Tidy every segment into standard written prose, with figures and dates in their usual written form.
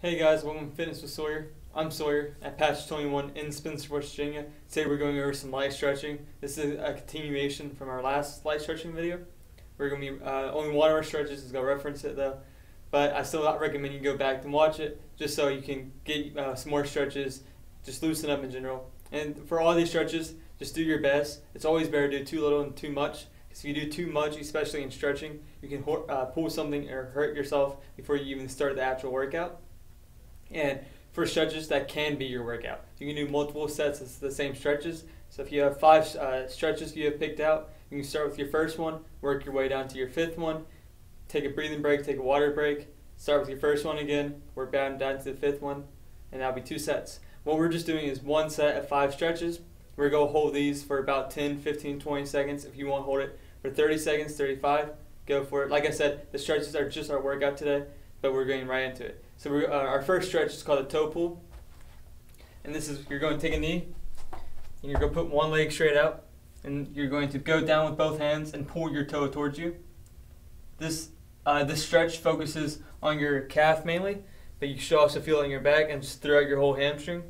Hey guys, welcome to Fitness with Sawyer. I'm Sawyer at Patch 21 in Spencer, West Virginia. Today we're going over some light stretching. This is a continuation from our last light stretching video. We're going to be only one of our stretches is going to reference it though, but I still not recommend you go back and watch it just so you can get some more stretches, just loosen up in general. And for all these stretches, just do your best. It's always better to do too little and too much. Because if you do too much, especially in stretching, you can pull something or hurt yourself before you even start the actual workout. And for stretches, that can be your workout. You can do multiple sets of the same stretches. So if you have 5 stretches you have picked out, you can start with your first one, work your way down to your 5th one, take a breathing break, take a water break, start with your first one again, work down to the 5th one, and that'll be 2 sets. What we're just doing is one set of 5 stretches. We're going to hold these for about 10, 15, 20 seconds. If you want to hold it for 30 seconds, 35, go for it. Like I said, the stretches are just our workout today, but we're getting right into it. So our first stretch is called a toe pull. And this is, you're going to take a knee, and you're going to put one leg straight out, and you're going to go down with both hands and pull your toe towards you. This stretch focuses on your calf mainly, but you should also feel it in your back and just throughout your whole hamstring.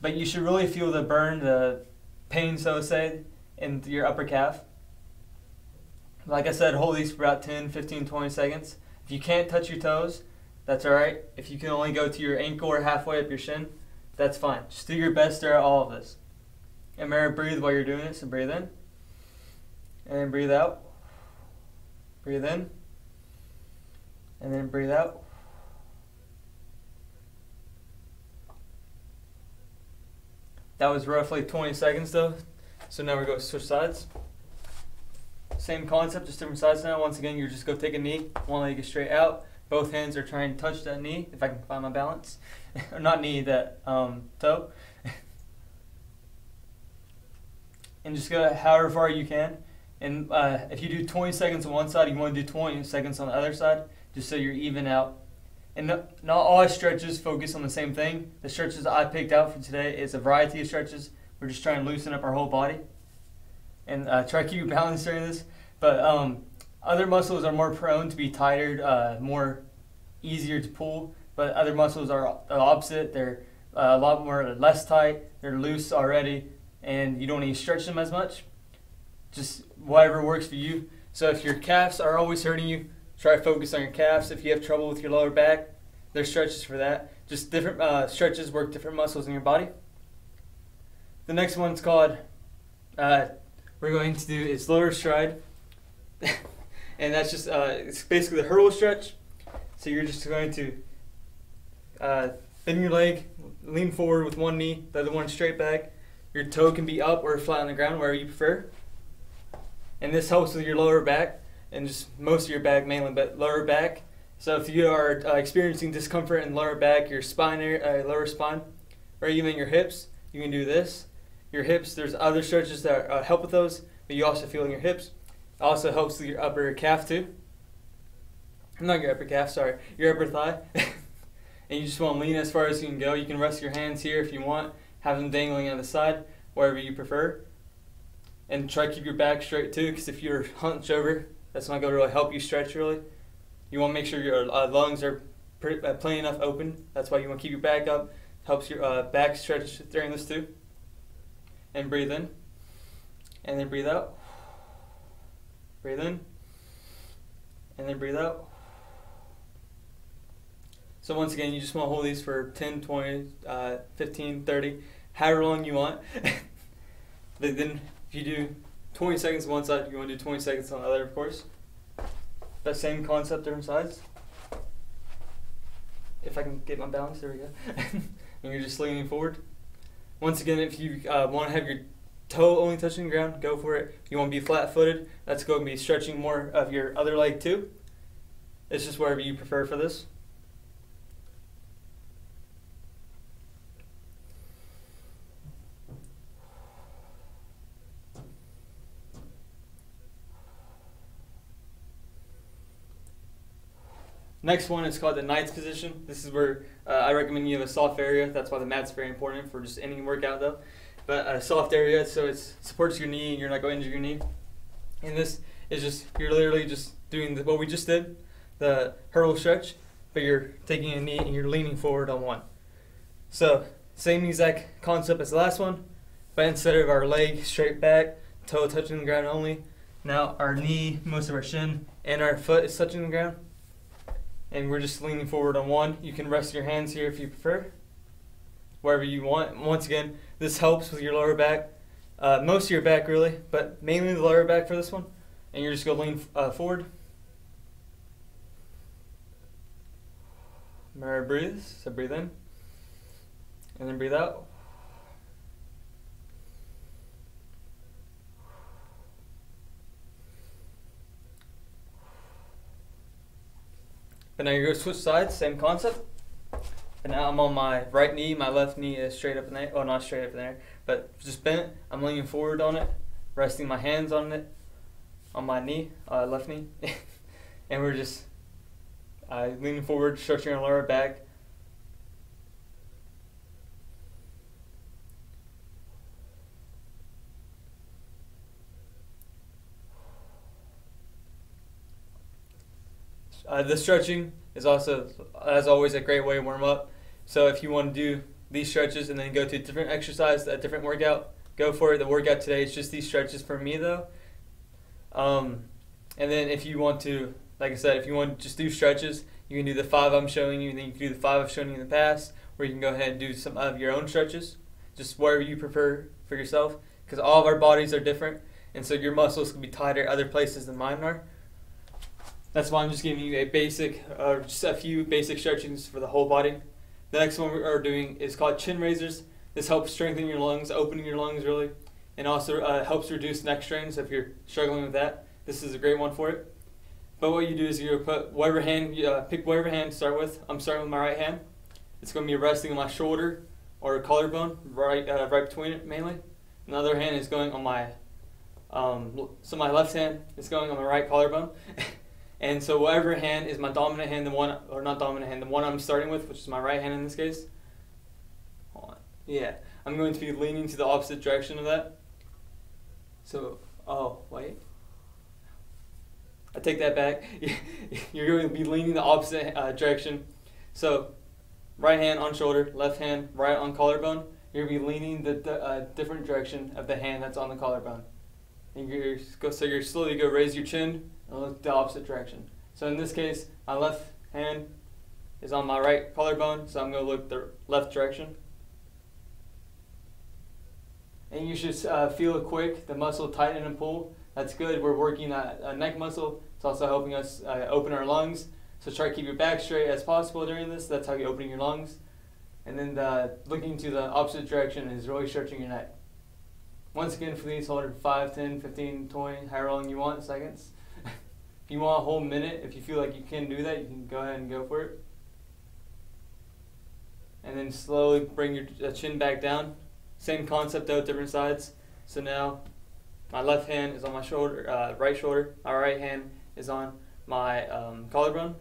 But you should really feel the burn, the pain, so to say, in your upper calf. Like I said, hold these for about 10, 15, 20 seconds. If you can't touch your toes, that's alright. If you can only go to your ankle or halfway up your shin, that's fine. Just do your best throughout all of this. And remember, breathe while you're doing it. So breathe in. And then breathe out. Breathe in. And then breathe out. That was roughly 20 seconds though. So now we're going to switch sides. Same concept, just different sides now. Once again, you're just going to take a knee. One leg is straight out. Both hands are trying to touch that knee, if I can find my balance. Or not knee, that toe. And just go however far you can. And if you do 20 seconds on one side, you want to do 20 seconds on the other side, just so you're even out. And not all stretches focus on the same thing. The stretches that I picked out for today is a variety of stretches. We're just trying to loosen up our whole body. And try to keep your balance during this. But other muscles are more prone to be tired, more easier to pull. But other muscles are the opposite. They're a lot more less tight. They're loose already, and you don't need to stretch them as much. Just whatever works for you. So if your calves are always hurting you, try to focus on your calves. If you have trouble with your lower back, there's stretches for that. Just different stretches work different muscles in your body. The next one's called, we're going to do is lower stride. And that's just, it's basically the hurdle stretch. So you're just going to bend your leg, lean forward with one knee, the other one straight back. Your toe can be up or flat on the ground, wherever you prefer. And this helps with your lower back, and just most of your back mainly, but lower back. So if you are experiencing discomfort in lower back, your spine, lower spine, or even your hips, you can do this. Your hips, there's other stretches that help with those, but you also feel in your hips. It also helps with your upper calf too. Not your upper calf, sorry, your upper thigh. And you just want to lean as far as you can go. You can rest your hands here if you want, have them dangling on the side, wherever you prefer. And try to keep your back straight too, because if you're hunched over, that's not going to really help you stretch really. You want to make sure your lungs are plenty enough open. That's why you want to keep your back up. Helps your back stretch during this too. And breathe in. And then breathe out. Breathe in. And then breathe out. So once again, you just want to hold these for 10, 20, 15, 30, however long you want. But then if you do 20 seconds on one side, you want to do 20 seconds on the other, of course. That same concept, different sides. If I can get my balance, there we go. And you're just leaning forward. Once again, if you want to have your toe only touching the ground, go for it. If you want to be flat-footed, that's going to be stretching more of your other leg too. It's just wherever you prefer for this. Next one is called the Knight's position. This is where I recommend you have a soft area. That's why the mat's very important for just any workout though. But a soft area so it supports your knee and you're not going to injure your knee. And this is just, you're literally just doing what we just did, the hurdle stretch. but you're taking a knee and you're leaning forward on one. So same exact concept as the last one, but instead of our leg straight back, toe touching the ground only, now our knee, most of our shin, and our foot is touching the ground. And we're just leaning forward on one. You can rest your hands here if you prefer, wherever you want. Once again, this helps with your lower back, most of your back really, but mainly the lower back for this one. And you're just going to lean forward. Remember, breathe. So breathe in, and then breathe out. But now you're going to switch sides, same concept. And now I'm on my right knee, my left knee is straight up in there. Well, not straight up in there, but just bent. I'm leaning forward on it, resting my hands on it, on my knee, left knee. And we're just leaning forward, stretching our lower back. The stretching is also, as always, a great way to warm up. So if you want to do these stretches and then go to a different exercise, a different workout, go for it. The workout today is just these stretches for me though. And then if you want to, like I said, if you want to just do stretches, you can do the 5 I'm showing you, and then you can do the 5 I've shown you in the past, or you can go ahead and do some of your own stretches, just whatever you prefer for yourself, because all of our bodies are different, and so your muscles can be tighter other places than mine are. That's why I'm just giving you a basic, just a few basic stretchings for the whole body. The next one we are doing is called chin raisers. This helps strengthen your lungs, opening your lungs really, and also helps reduce neck strain. So if you're struggling with that, this is a great one for it. But what you do is you put whatever hand, pick whatever hand to start with. I'm starting with my right hand. It's going to be resting on my shoulder or collarbone, right between it mainly. Another hand is going on my, so my left hand is going on my right collarbone. And so whatever hand is my dominant hand, the one, or not dominant hand, the one I'm starting with, which is my right hand in this case. Hold on. Yeah, I'm going to be leaning to the opposite direction of that. So, oh, wait. I take that back. You're going to be leaning the opposite direction. So, right hand on shoulder, left hand right on collarbone. You're going to be leaning the different direction of the hand that's on the collarbone. And so you're slowly go raise your chin and look the opposite direction. So in this case, my left hand is on my right collarbone, so I'm going to look the left direction. And you should feel it quick, the muscle tighten and pull. That's good. We're working a neck muscle. It's also helping us open our lungs. So try to keep your back straight as possible during this. That's how you're opening your lungs. And then looking to the opposite direction is really stretching your neck. Once again, for these, hold it 5, 10, 15, 20, however long you want, seconds. If you want a whole minute, if you feel like you can do that, you can go ahead and go for it. And then slowly bring your chin back down. Same concept though, different sides. So now my left hand is on my shoulder, right shoulder. My right hand is on my collarbone.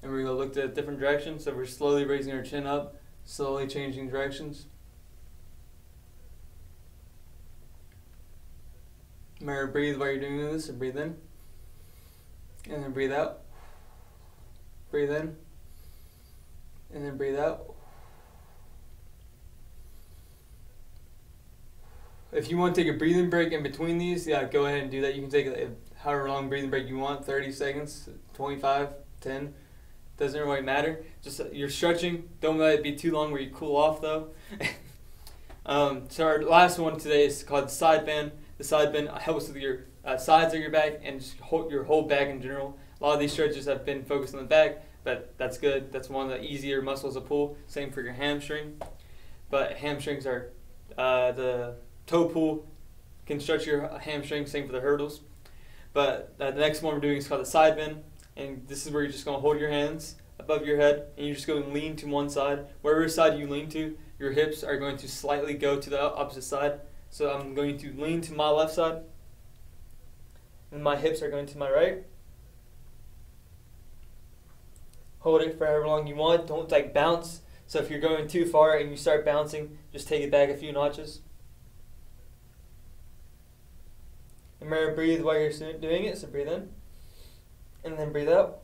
And we're going to look to a different direction. So we're slowly raising our chin up, slowly changing directions. Remember, breathe while you're doing this, so breathe in. And then breathe out. Breathe in. And then breathe out. If you want to take a breathing break in between these, yeah, go ahead and do that. You can take however long breathing break you want, 30 seconds, 25, 10. Doesn't really matter. Just you're stretching. Don't let it be too long where you cool off though. So our last one today is called side bend. The side bend helps with your sides of your back and just your whole back in general. A lot of these stretches have been focused on the back, but that's good. That's one of the easier muscles to pull. Same for your hamstring. But hamstrings are the toe pull can stretch your hamstring. Same for the hurdles. But the next one we're doing is called the side bend. And this is where you're just going to hold your hands above your head and you're just going to lean to one side. Wherever side you lean to, your hips are going to slightly go to the opposite side. So I'm going to lean to my left side and my hips are going to my right. Hold it for however long you want. Don't like bounce. So if you're going too far and you start bouncing, just take it back a few notches. Remember, breathe while you're doing it. So breathe in and then breathe out.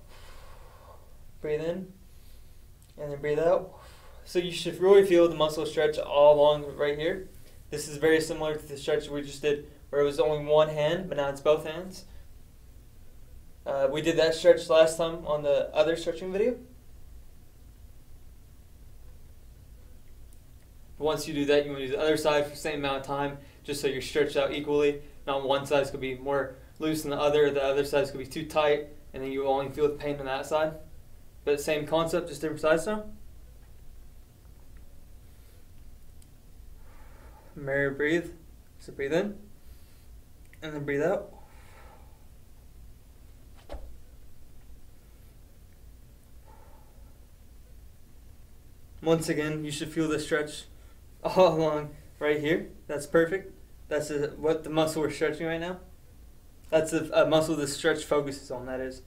Breathe in And then breathe out. So you should really feel the muscle stretch all along right here. This is very similar to the stretch we just did where it was only one hand, but now it's both hands. We did that stretch last time on the other stretching video. Once you do that, you want to do the other side for the same amount of time, just so you're stretched out equally. Not one side could be more loose than the other side could be too tight, and then you only feel the pain on that side. But same concept, just different sides now. Remember to breathe. So breathe in, and then breathe out. Once again, you should feel the stretch all along right here. That's perfect. That's what the muscle we're stretching right now. That's a muscle the stretch focuses on, that is.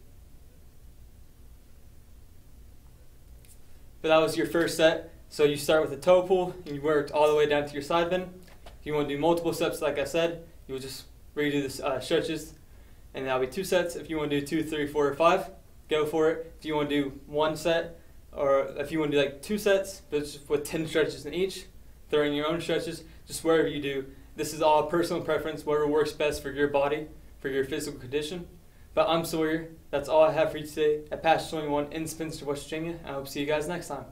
But that was your first set. So you start with a toe pull, and you work all the way down to your side bend. If you want to do multiple steps, like I said, you will just redo the stretches, and that'll be 2 sets. If you want to do 2, 3, 4, or 5, go for it. If you want to do 1 set, or if you want to do like 2 sets, but just with 10 stretches in each, throw in your own stretches, just wherever you do. This is all personal preference, whatever works best for your body, for your physical condition. But I'm Sawyer. That's all I have for you today at Patch 21 in Spencer, West Virginia. I hope to see you guys next time.